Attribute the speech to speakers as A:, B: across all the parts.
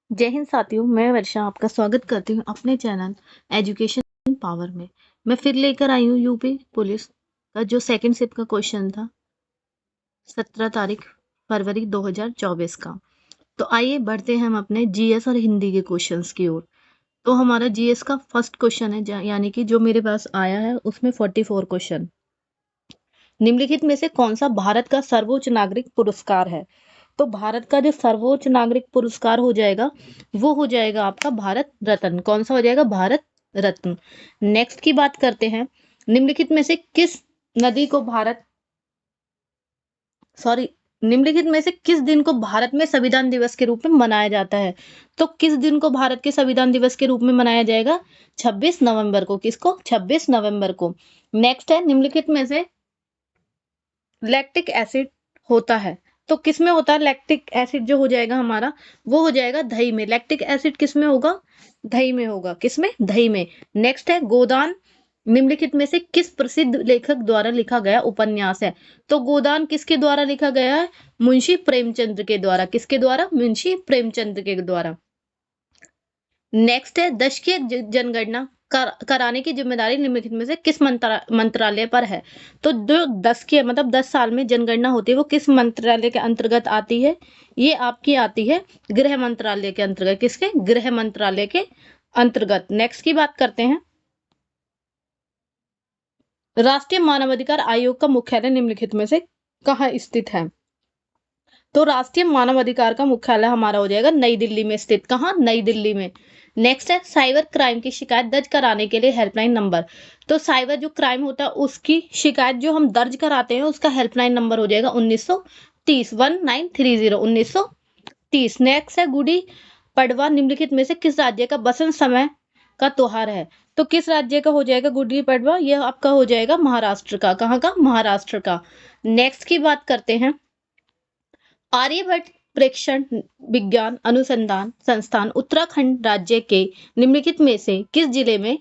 A: जय हिंद साथियों, मैं वर्षा आपका स्वागत करती हूँ अपने चैनल एजुकेशन पावर में। मैं फिर लेकर आई हूँ यूपी पुलिस का जो सेकंड शिफ्ट का क्वेश्चन था 17 तारीख फरवरी 2024 का। तो आइए बढ़ते हैं हम अपने जीएस और हिंदी के क्वेश्चंस की ओर। तो हमारा जीएस का फर्स्ट क्वेश्चन है यानी कि जो मेरे पास आया है उसमें 44 क्वेश्चन। निम्नलिखित में से कौन सा भारत का सर्वोच्च नागरिक पुरस्कार है? तो भारत का जो सर्वोच्च नागरिक पुरस्कार हो जाएगा वो हो जाएगा आपका भारत रत्न। कौन सा हो जाएगा? भारत रत्न। नेक्स्ट की बात करते हैं, निम्नलिखित में से किस नदी को भारत सॉरी निम्नलिखित में से किस दिन को भारत में संविधान दिवस के रूप में मनाया जाता है? तो किस दिन को भारत के संविधान दिवस के रूप में मनाया जाएगा? 26 नवंबर को। किसको? 26 नवंबर को। नेक्स्ट है, निम्नलिखित में से लैक्टिक एसिड होता है तो किस में होता है? लैक्टिक एसिड जो हो जाएगा हमारा वो हो जाएगा दही में। लैक्टिक एसिड किस में होगा? दही में होगा। किस में? दही में। नेक्स्ट है, गोदान निम्नलिखित में से किस प्रसिद्ध लेखक द्वारा लिखा गया उपन्यास है? तो गोदान किसके द्वारा लिखा गया है? मुंशी प्रेमचंद के द्वारा। किसके द्वारा? मुंशी प्रेमचंद के द्वारा। नेक्स्ट है, दशकीय जनगणना कराने की जिम्मेदारी निम्नलिखित में से किस मंत्रालय पर है? तो जो 10 की मतलब 10 साल में जनगणना होती है वो किस मंत्रालय के अंतर्गत आती है? ये आपकी आती है गृह मंत्रालय के अंतर्गत। किसके? गृह मंत्रालय के अंतर्गत। नेक्स्ट की बात करते हैं, राष्ट्रीय मानवाधिकार आयोग का मुख्यालय निम्नलिखित में से कहाँ स्थित है? तो राष्ट्रीय मानवाधिकार का मुख्यालय हमारा हो जाएगा नई दिल्ली में स्थित। कहाँ? नई दिल्ली में। नेक्स्ट है, साइबर क्राइम की शिकायत दर्ज कराने के लिए हेल्पलाइन नंबर। तो साइबर जो क्राइम होता है उसकी शिकायत जो हम दर्ज कराते हैं उसका हेल्पलाइन नंबर हो जाएगा 1930 1930 1930। नेक्स्ट है, गुड़ी पड़वा निम्नलिखित में से किस राज्य का बसंत समय का त्योहार है? तो किस राज्य का हो जाएगा गुड़ी पड़वा? यह आपका हो जाएगा महाराष्ट्र का। कहाँ का? महाराष्ट्र का। नेक्स्ट की बात करते हैं, आर्यभट्ट प्रेक्षण विज्ञान अनुसंधान संस्थान उत्तराखंड राज्य के निम्नलिखित में से किस जिले में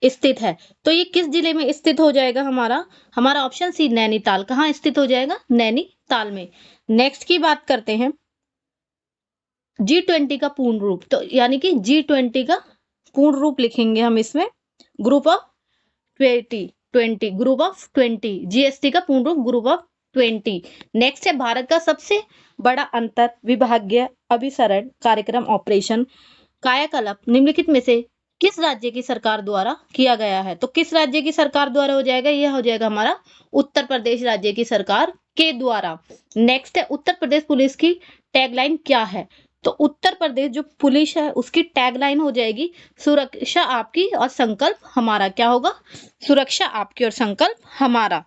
A: स्थित है? तो ये किस जिले में स्थित हो जाएगा हमारा? हमारा ऑप्शन सी नैनीताल। कहाँ स्थित हो जाएगा? नैनीताल में। नेक्स्ट की बात करते हैं, G20 का पूर्ण रूप। तो यानी कि G20 का पूर्ण रूप लिखेंगे हम इसमें group of 20 group of 20। GST का पूर्ण रूप ग्रुप ऑफ 20। नेक्स्ट है, भारत का सबसे बड़ा अंतर विभागीय अभिसरण कार्यक्रम ऑपरेशन कायाकल्प निम्नलिखित में से किस राज्य की सरकार द्वारा किया गया है? तो किस राज्य की सरकार द्वारा हो जाएगा? यह हो जाएगा हमारा उत्तर प्रदेश राज्य की सरकार के द्वारा। नेक्स्ट है, उत्तर प्रदेश पुलिस की टैगलाइन क्या है? तो उत्तर प्रदेश जो पुलिस है उसकी टैगलाइन हो जाएगी सुरक्षा आपकी और संकल्प हमारा। क्या होगा? सुरक्षा आपकी और संकल्प हमारा।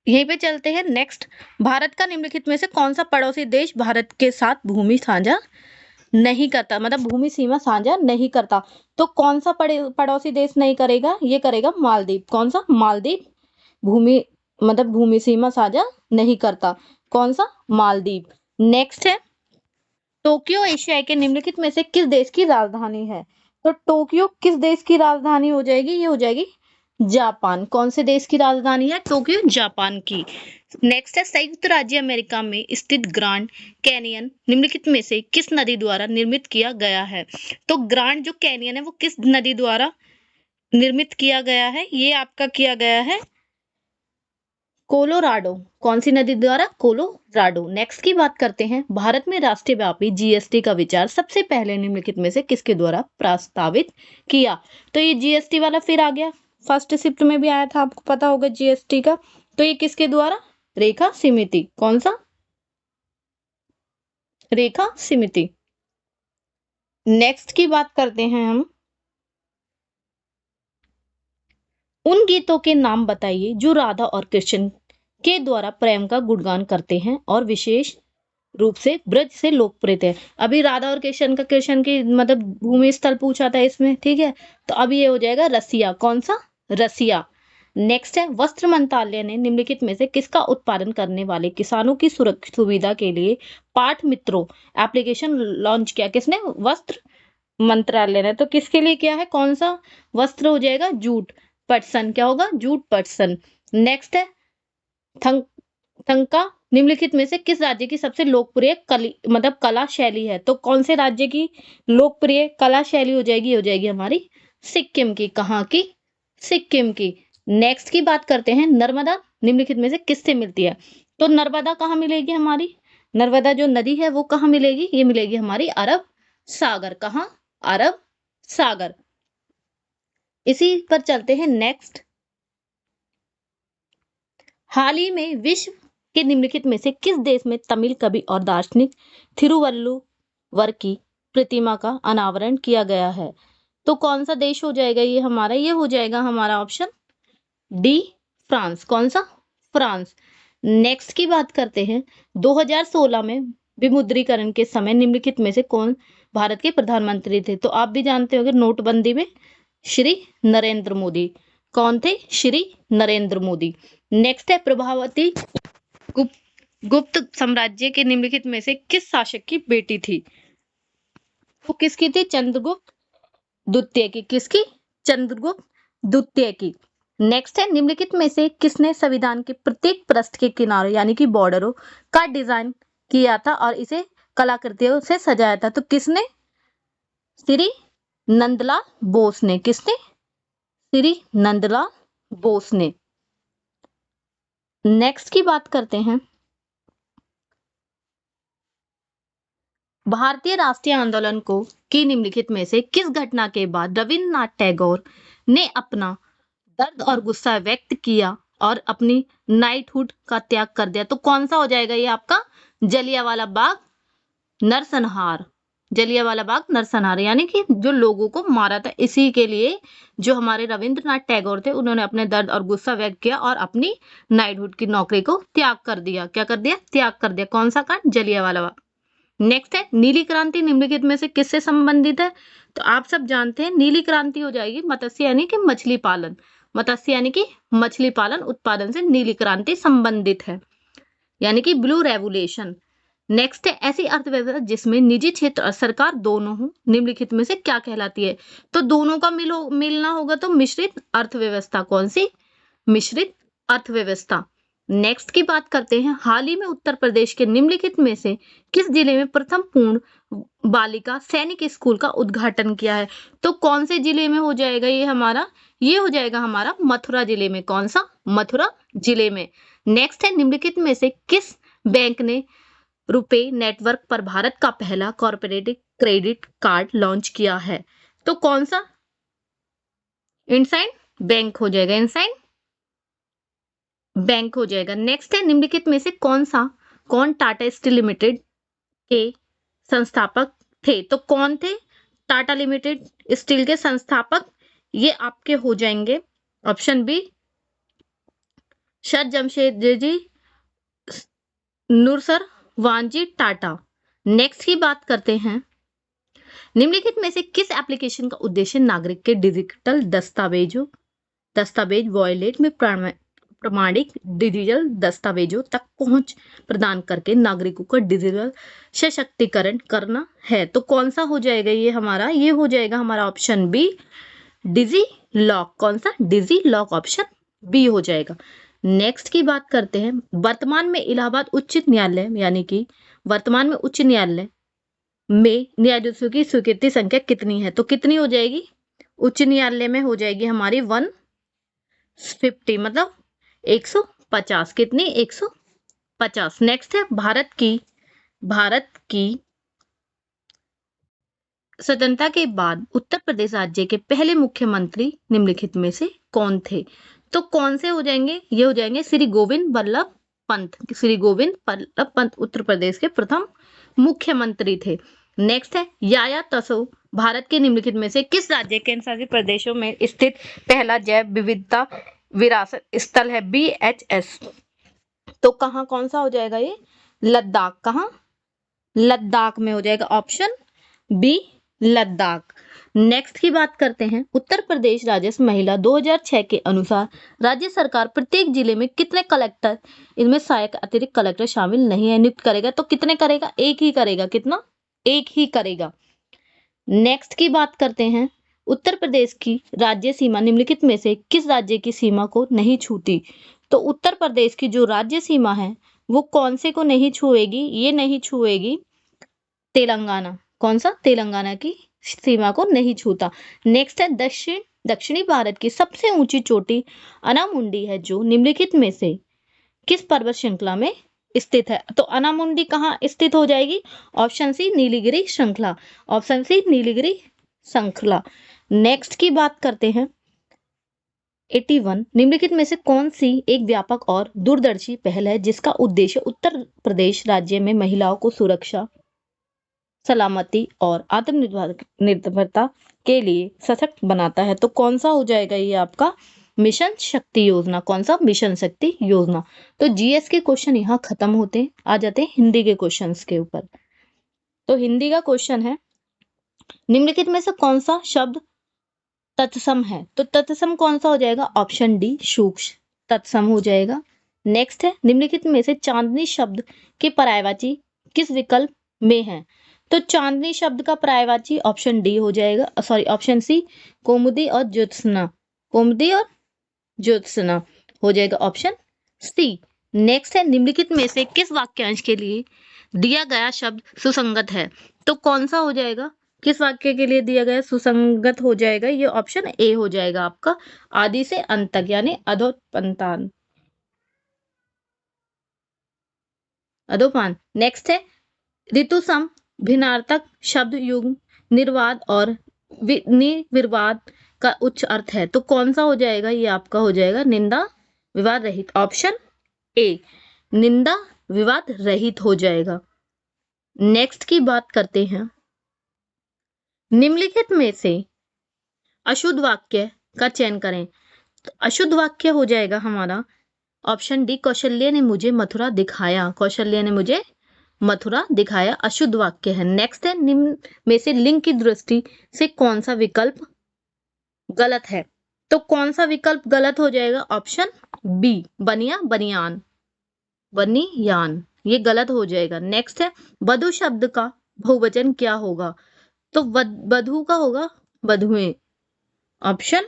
A: यहीं पे चलते हैं नेक्स्ट, भारत का निम्नलिखित में से कौन सा पड़ोसी देश भारत के साथ भूमि साझा नहीं करता? मतलब भूमि सीमा साझा नहीं करता। तो कौन सा पड़ोसी देश नहीं करेगा? ये करेगा मालदीव। कौन सा? मालदीव भूमि भूमि सीमा साझा नहीं करता। कौन सा? मालदीव। नेक्स्ट है, टोक्यो एशिया के निम्नलिखित में से किस देश की राजधानी है? तो टोक्यो किस देश की राजधानी हो जाएगी? ये हो जाएगी जापान। कौन से देश की राजधानी है? टोक्यो जापान की। नेक्स्ट है, संयुक्त राज्य अमेरिका में स्थित ग्रांड कैनियन निम्नलिखित में से किस नदी द्वारा निर्मित किया गया है? तो ग्रांड जो कैनियन है वो किस नदी द्वारा निर्मित किया गया है? ये आपका किया गया है कोलोराडो। कौन सी नदी द्वारा? कोलोराडो। नेक्स्ट की बात करते हैं, भारत में राष्ट्रीय व्यापी जीएसटी का विचार सबसे पहले निम्नलिखित में से किसके द्वारा प्रस्तावित किया? तो ये जीएसटी वाला फिर आ गया, फर्स्ट शिफ्ट में भी आया था, आपको पता होगा जीएसटी का। तो ये किसके द्वारा? रेखा समिति। कौन सा? रेखा समिति। नेक्स्ट की बात करते हैं हम, उन गीतों के नाम बताइए जो राधा और कृष्ण के द्वारा प्रेम का गुणगान करते हैं और विशेष रूप से ब्रज से लोकप्रिय है। अभी राधा और कृष्ण की भूमि स्थल पूछा था इसमें, ठीक है। तो अभी ये हो जाएगा रसिया। कौन सा? रसिया। नेक्स्ट है, वस्त्र मंत्रालय ने निम्नलिखित में से किसका उत्पादन करने वाले किसानों की सुविधा के लिए पाठ मित्रों एप्लीकेशन लॉन्च किया? किसने? वस्त्र मंत्रालय ने। तो किसके लिए किया है? कौन सा वस्त्र हो जाएगा? जूट पटसन। क्या होगा? जूट पटसन। नेक्स्ट है, थंका निम्नलिखित में से किस राज्य की सबसे लोकप्रिय कला शैली है? तो कौन से राज्य की लोकप्रिय कला शैली हो जाएगी हमारी सिक्किम की। कहाँ की? सिक्किम की। नेक्स्ट की बात करते हैं, नर्मदा निम्नलिखित में से किससे मिलती है? तो नर्मदा कहाँ मिलेगी हमारी? नर्मदा जो नदी है वो कहाँ मिलेगी? ये मिलेगी हमारी अरब सागर। कहाँ? अरब सागर। इसी पर चलते हैं नेक्स्ट। हाल ही में विश्व के निम्नलिखित में से किस देश में तमिल कवि और दार्शनिक थिरुवल्लुवर की प्रतिमा का अनावरण किया गया है? तो कौन सा देश हो जाएगा ये हमारा? ये हो जाएगा हमारा ऑप्शन डी, फ्रांस। कौन सा? फ्रांस। नेक्स्ट की बात करते हैं, 2016 में विमुद्रीकरण के समय निम्नलिखित में से कौन भारत के प्रधानमंत्री थे? तो आप भी जानते होंगे, नोटबंदी में श्री नरेंद्र मोदी। कौन थे? श्री नरेंद्र मोदी। नेक्स्ट है, प्रभावती गुप्त साम्राज्य के निम्नलिखित में से किस शासक की बेटी थी? वो किसकी थी? चंद्रगुप्त द्वितीय की। किसकी? चंद्रगुप्त द्वितीय की। नेक्स्ट है, निम्नलिखित में से किसने संविधान के प्रत्येक पृष्ठ के किनारों यानी कि बॉर्डरों का डिजाइन किया था और इसे कलाकृतियों से सजाया था? तो किसने? श्री नंदलाल बोस ने। किसने? श्री नंदलाल बोस ने। नेक्स्ट की बात करते हैं, भारतीय राष्ट्रीय आंदोलन को की निम्नलिखित में से किस घटना के बाद रविन्द्रनाथ टैगोर ने अपना दर्द और गुस्सा व्यक्त किया और अपनी नाइटहुड का त्याग कर दिया? तो कौन सा हो जाएगा ये आपका? जलियांवाला बाग नरसंहार। जलियांवाला बाग नरसंहार, यानी कि जो लोगों को मारा था, इसी के लिए जो हमारे रविंद्रनाथ टैगोर थे उन्होंने अपने दर्द और गुस्सा व्यक्त किया और अपनी नाइटहुड की नौकरी को त्याग कर दिया। क्या कर दिया? त्याग कर दिया। कौन सा कांड? जलियांवाला बाग। नेक्स्ट है, नीली क्रांति निम्नलिखित में से किससे संबंधित है? तो आप सब जानते हैं नीली क्रांति हो जाएगी मत्स्य यानी कि मछली पालन। मत्स्य यानी कि मछली पालन उत्पादन से नीली क्रांति संबंधित है, यानी कि ब्लू रेवोल्यूशन। नेक्स्ट है, ऐसी अर्थव्यवस्था जिसमें निजी क्षेत्र और सरकार दोनों हो, निम्नलिखित में से क्या कहलाती है? तो दोनों का मिलना होगा तो मिश्रित अर्थव्यवस्था। कौन सी? मिश्रित अर्थव्यवस्था। नेक्स्ट की बात करते हैं, हाल ही में उत्तर प्रदेश के निम्नलिखित में से किस जिले में प्रथम पूर्ण बालिका सैनिक स्कूल का उद्घाटन किया है? तो कौन से जिले में हो जाएगा ये हमारा? ये हो जाएगा हमारा मथुरा जिले में। कौन सा? मथुरा जिले में। नेक्स्ट है, निम्नलिखित में से किस बैंक ने रुपे नेटवर्क पर भारत का पहला कॉर्पोरेट क्रेडिट कार्ड लॉन्च किया है? तो कौन सा? इंडसइंड बैंक हो जाएगा। इंडसइंड बैंक हो जाएगा। नेक्स्ट है, निम्नलिखित में से कौन टाटा स्टील लिमिटेड के संस्थापक थे? तो कौन थे टाटा लिमिटेड स्टील के संस्थापक? ये आपके हो जाएंगे option B, sir Jamshedji Nusserwanji Tata. Next की बात करते हैं, निम्नलिखित में से किस एप्लीकेशन का उद्देश्य नागरिक के डिजिटल दस्तावेज वॉयलेट में प्रमाणिक डिजिटल दस्तावेजों तक पहुंच प्रदान करके नागरिकों का डिजिटल सशक्तिकरण करना है? तो कौन सा हो जाएगा ये हमारा? ये हो जाएगा हमारा ऑप्शन बी, डिजी लॉक। कौन सा? डिजी लॉक, ऑप्शन बी हो जाएगा। नेक्स्ट की बात करते हैं, वर्तमान में इलाहाबाद उच्च न्यायालय यानी कि वर्तमान में उच्च न्यायालय में न्यायाधीशों की स्वीकृति संख्या कितनी है? तो कितनी हो जाएगी? उच्च न्यायालय में हो जाएगी हमारी 150, मतलब 150। कितनी? 150। नेक्स्ट है, भारत की स्वतंत्रता के बाद उत्तर प्रदेश राज्य के पहले मुख्यमंत्री निम्नलिखित में से कौन थे? तो कौन से हो जाएंगे? ये हो जाएंगे श्री गोविंद वल्लभ पंत। श्री गोविंद वल्लभ पंत उत्तर प्रदेश के प्रथम मुख्यमंत्री थे। नेक्स्ट है, याया तसो भारत के निम्नलिखित में से किस राज्य केंद्र शासित प्रदेशों में स्थित पहला जैव विविधता विरासत स्थल है? BHS। तो कहाँ, कौन सा हो जाएगा ये? लद्दाख। कहाँ? लद्दाख में हो जाएगा ऑप्शन बी, लद्दाख। नेक्स्ट की बात करते हैं, उत्तर प्रदेश राजस्व महिला 2006 के अनुसार राज्य सरकार प्रत्येक जिले में कितने कलेक्टर, इनमें सहायक अतिरिक्त कलेक्टर शामिल नहीं है, नियुक्त करेगा? तो कितने करेगा? एक ही करेगा। कितना? एक ही करेगा। नेक्स्ट की बात करते हैं, उत्तर प्रदेश की राज्य सीमा निम्नलिखित में से किस राज्य की सीमा को नहीं छूती? तो उत्तर प्रदेश की जो राज्य सीमा है वो कौन से को नहीं छुएगी? ये नहीं छुएगी तेलंगाना। कौन सा? तेलंगाना की सीमा को नहीं छूता। नेक्स्ट है दक्षिणी भारत की सबसे ऊंची चोटी अनामुंडी है, जो निम्नलिखित में से किस पर्वत श्रृंखला में स्थित है? तो अनामुंडी कहाँ स्थित हो जाएगी? ऑप्शन सी नीलगिरी श्रृंखला। ऑप्शन सी नीलगिरी श्रृंखला। नेक्स्ट की बात करते हैं 81 निम्नलिखित में से कौन सी एक व्यापक और दूरदर्शी पहल है जिसका उद्देश्य उत्तर प्रदेश राज्य में महिलाओं को सुरक्षा, सलामती और आत्मनिर्भरता के लिए सशक्त बनाता है? तो कौन सा हो जाएगा ये आपका? मिशन शक्ति योजना। कौन सा? मिशन शक्ति योजना। तो जीएस के क्वेश्चन यहाँ खत्म होते हैं, आ जाते हैं हिंदी के क्वेश्चंस के ऊपर। तो हिंदी का क्वेश्चन है, निम्नलिखित में से कौन सा शब्द तत्सम है? तो तत्सम कौन सा हो जाएगा? ऑप्शन डी सूक्ष्म तत्सम हो जाएगा। नेक्स्ट है, निम्नलिखित में से चांदनी शब्द के पर्यायवाची किस विकल्प में है? तो चांदनी शब्द का पर्यायवाची ऑप्शन डी हो जाएगा, सॉरी ऑप्शन सी कौमुदी और ज्योत्सना। कौमुदी और ज्योत्सना हो जाएगा ऑप्शन सी। नेक्स्ट है, निम्नलिखित में से किस वाक्यांश के लिए दिया गया शब्द सुसंगत है? तो कौन सा हो जाएगा? किस वाक्य के लिए दिया गया सुसंगत हो जाएगा? ये ऑप्शन ए हो जाएगा आपका, आदि से अंत तक, यानी अधोपंतान अधोपान। नेक्स्ट है, ऋतुसम भिन्नार्थक शब्द युग्म निर्वाद और निर्वाद का उच्च अर्थ है। तो कौन सा हो जाएगा? ये आपका हो जाएगा निंदा विवाद रहित। ऑप्शन ए निंदा विवाद रहित हो जाएगा। नेक्स्ट की बात करते हैं, निम्नलिखित में से अशुद्ध वाक्य का चयन करें। तो अशुद्ध वाक्य हो जाएगा हमारा ऑप्शन डी कौशल्य ने मुझे मथुरा दिखाया। कौशल्य ने मुझे मथुरा दिखाया अशुद्ध वाक्य है। नेक्स्ट है, निम्न में से लिंग की दृष्टि से कौन सा विकल्प गलत है? तो कौन सा विकल्प गलत हो जाएगा? ऑप्शन बी बनिया बनियान, बनियान, ये गलत हो जाएगा। नेक्स्ट है, वधु शब्द का बहुवचन क्या होगा? तो वधु का होगा वधुएं। ऑप्शन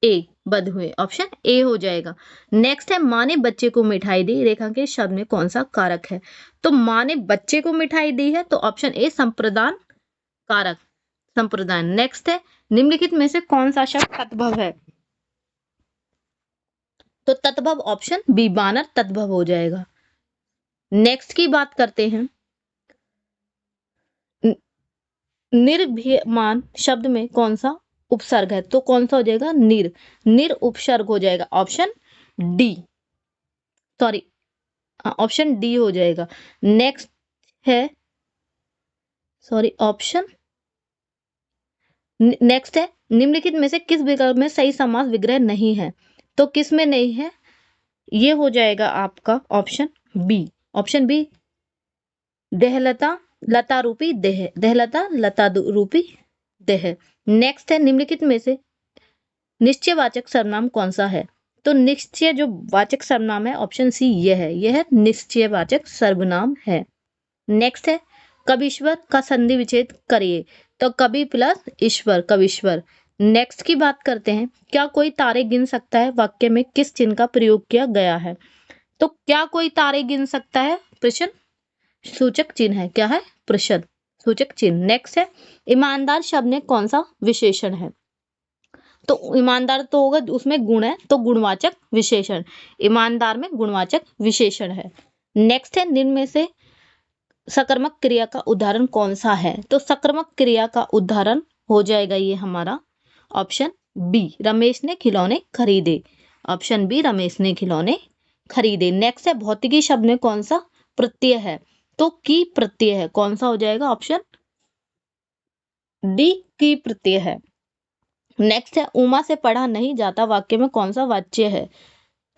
A: ए बधुएं, ऑप्शन ए हो जाएगा। नेक्स्ट है, माँ ने बच्चे को मिठाई दी, रेखांकित शब्द में कौन सा कारक है? तो माँ ने बच्चे को मिठाई दी है, तो ऑप्शन ए संप्रदान कारक, संप्रदान। नेक्स्ट है, निम्नलिखित में से कौन सा शब्द तद्भव है? तो तद्भव ऑप्शन बी बानर तद्भव हो जाएगा। नेक्स्ट की बात करते हैं, निर्भीयमान शब्द में कौन सा उपसर्ग है? तो कौन सा हो जाएगा? निर उपसर्ग हो जाएगा, option D, sorry option D हो जाएगा। नेक्स्ट है, सॉरी ऑप्शन नेक्स्ट है, निम्नलिखित में से किस विकल्प में सही समास विग्रह नहीं है? तो किस में नहीं है? ये हो जाएगा आपका ऑप्शन बी, ऑप्शन बी देहलता लता रूपी देह, देहलता लता रूपी देह। नेक्स्ट है, निम्नलिखित में से निश्चयवाचक सर्वनाम कौन सा है? तो निश्चय जो वाचक सर्वनाम है ऑप्शन सी यह है निश्चयवाचक सर्वनाम है। नेक्स्ट है, कवीश्वर का संधि विच्छेद करिए। तो कवि प्लस ईश्वर, कवीश्वर। नेक्स्ट की बात करते हैं, क्या कोई तारे गिन सकता है? वाक्य में किस चिन्ह का प्रयोग किया गया है? तो क्या कोई तारे गिन सकता है? प्रश्न सूचक चिन्ह है, क्या है? प्रश्न सूचक चिन्ह। नेक्स्ट है, ईमानदार शब्द में कौन सा विशेषण है? तो ईमानदार तो होगा, उसमें गुण है, तो गुणवाचक विशेषण, ईमानदार में गुणवाचक विशेषण है। नेक्स्ट है, निम्न में से सकर्मक क्रिया का उदाहरण कौन सा है? तो सकर्मक क्रिया का उदाहरण हो जाएगा ये हमारा ऑप्शन बी रमेश ने खिलौने खरीदे, ऑप्शन बी रमेश ने खिलौने खरीदे। नेक्स्ट है, भौतिकी शब्द में कौन सा प्रत्यय है? तो की प्रत्यय है, कौन सा हो जाएगा? ऑप्शन डी की प्रत्यय है। नेक्स्ट है, उमा से पढ़ा नहीं जाता, वाक्य में कौन सा वाच्य है?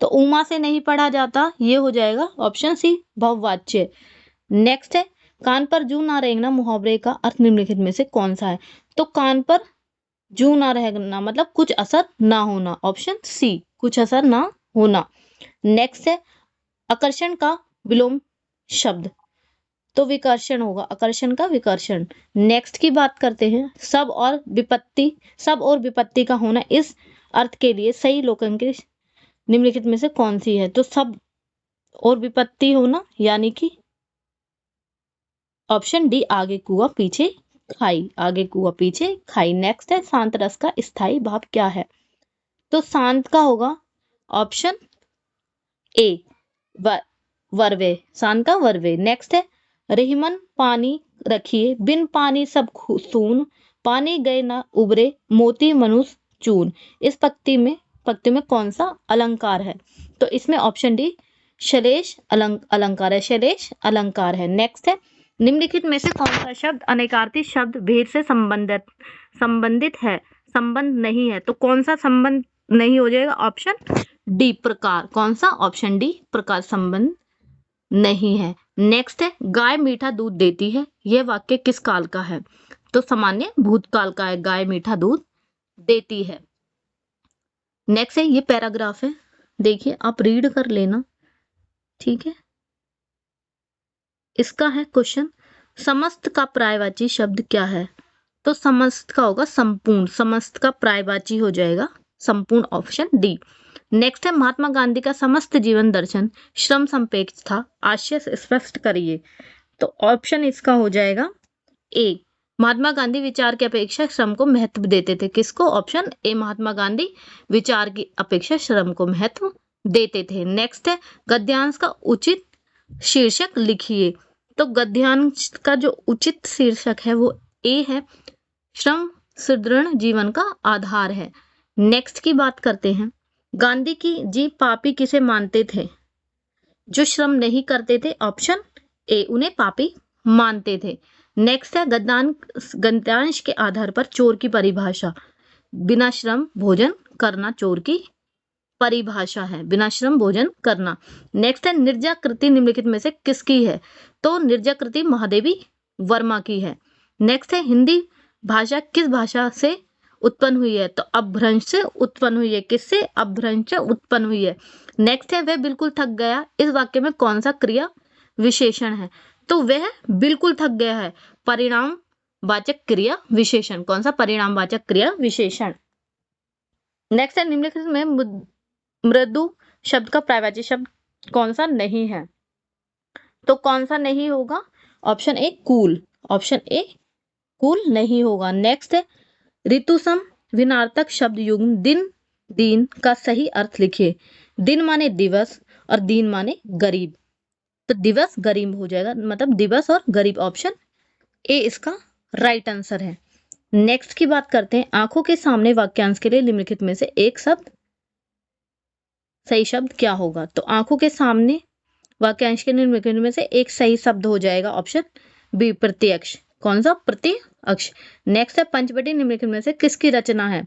A: तो उमा से नहीं पढ़ा जाता, ये हो जाएगा ऑप्शन सी बहुवाच्य। नेक्स्ट है, कान पर जू ना रेंगना मुहावरे का अर्थ निम्नलिखित में से कौन सा है? तो कान पर जू ना रहना मतलब कुछ असर ना होना, ऑप्शन सी कुछ असर ना होना। नेक्स्ट है, आकर्षण का विलोम शब्द, तो विकर्षण होगा, आकर्षण का विकर्षण। नेक्स्ट की बात करते हैं, सब और विपत्ति का होना इस अर्थ के लिए सही लोकांकित निम्नलिखित में से कौन सी है? तो सब और विपत्ति होना, यानी कि ऑप्शन डी आगे कुआं पीछे खाई, आगे कुआं पीछे खाई। नेक्स्ट है शांत रस का स्थायी भाव क्या है? तो शांत का होगा ऑप्शन ए वर्वे, शांत का वर्वे। नेक्स्ट है रेहमन पानी रखिए, बिन पानी सब सून, पानी गए ना उबरे, मोती मनुष्य चून। इस पंक्ति में कौन सा अलंकार है? तो इसमें ऑप्शन डी शलेष अलंकार है, शलेष अलंकार है। नेक्स्ट है निम्नलिखित में से कौन सा शब्द अनेकार्थी शब्द भेद से संबंधित है, संबंध नहीं है? तो कौन सा संबंध नहीं हो जाएगा? ऑप्शन डी प्रकार। कौन सा? ऑप्शन डी प्रकार संबंध नहीं है। नेक्स्ट है गाय मीठा दूध देती है, यह वाक्य किस काल का है? तो सामान्य भूतकाल का है, गाय मीठा दूध देती है। नेक्स्ट है, ये पैराग्राफ है, देखिए आप रीड कर लेना, ठीक है। इसका है क्वेश्चन, समस्त का पर्यायवाची शब्द क्या है? तो समस्त का होगा संपूर्ण, समस्त का पर्यायवाची हो जाएगा संपूर्ण, ऑप्शन डी। नेक्स्ट है महात्मा गांधी का समस्त जीवन दर्शन श्रम संपेक्ष था, आशय स्पष्ट करिए। तो ऑप्शन इसका हो जाएगा ए, महात्मा गांधी विचार की अपेक्षा श्रम को महत्व देते थे। किसको? ऑप्शन ए, महात्मा गांधी विचार की अपेक्षा श्रम को महत्व देते थे। नेक्स्ट है गद्यांश का उचित शीर्षक लिखिए। तो गद्यांश का जो उचित शीर्षक है वो ए है, श्रम सुदृढ़ जीवन का आधार है। नेक्स्ट की बात करते हैं, गांधी की जी पापी किसे मानते थे? जो श्रम नहीं करते थे, ऑप्शन ए, उन्हें पापी मानते थे। नेक्स्ट है गद्यांश के आधार पर चोर की परिभाषा, बिना श्रम भोजन करना चोर की परिभाषा है, बिना श्रम भोजन करना। नेक्स्ट है निर्जा कृति निम्नलिखित में से किसकी है? तो निर्जा कृति महादेवी वर्मा की है। नेक्स्ट है हिंदी भाषा किस भाषा से उत्पन्न हुई है? तो अपभ्रंश से उत्पन्न हुई है। किससे? अपभ्रंश से उत्पन्न हुई है। नेक्स्ट है वह बिल्कुल थक गया, इस वाक्य में कौन सा क्रिया विशेषण है? तो वह बिल्कुल थक गया है परिणाम वाचक क्रिया विशेषण। कौन सा? परिणाम वाचक क्रिया विशेषण। नेक्स्ट है निम्नलिखित में मृदु शब्द का पर्यायवाची शब्द कौन सा नहीं है? तो कौन सा नहीं होगा? Option A cool, option A cool नहीं होगा। नेक्स्ट है ऋतुसम विनार्थक शब्द युग्म दिन दीन का सही अर्थ लिखिए। दिन माने दिवस और दीन माने गरीब, तो दिवस गरीब हो जाएगा, मतलब दिवस और गरीब, ऑप्शन ए इसका राइट आंसर है। नेक्स्ट की बात करते हैं, आंखों के सामने वाक्यांश के लिए निम्नलिखित में से एक शब्द सही शब्द क्या होगा? तो आंखों के सामने वाक्यांश के निम्नलिखित में से एक सही शब्द हो जाएगा ऑप्शन बी प्रत्यक्ष। कौन सा? प्रत्यक्ष। नेक्स्ट है पंचवटी निम्नलिखित में से किसकी रचना है?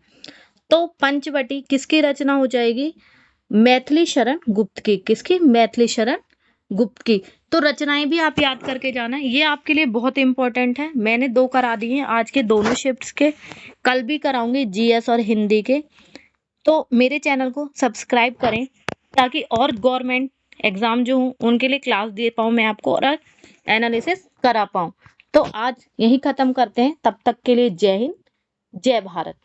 A: तो पंचवटी किसकी रचना हो जाएगी? मैथिली शरण गुप्त की। किसकी? मैथिली शरण गुप्त की। तो रचनाएं भी आप याद करके जाना, ये आपके लिए बहुत इंपॉर्टेंट है। मैंने 2 करा दिए हैं आज के दोनों शिफ्ट्स के, कल भी कराऊंगी जीएस और हिंदी के। तो मेरे चैनल को सब्सक्राइब करें ताकि और गवर्नमेंट एग्जाम जो हूँ उनके लिए क्लास दे पाऊँ मैं आपको और एनालिसिस करा पाऊँ। तो आज यही खत्म करते हैं, तब तक के लिए जय हिंद, जय भारत।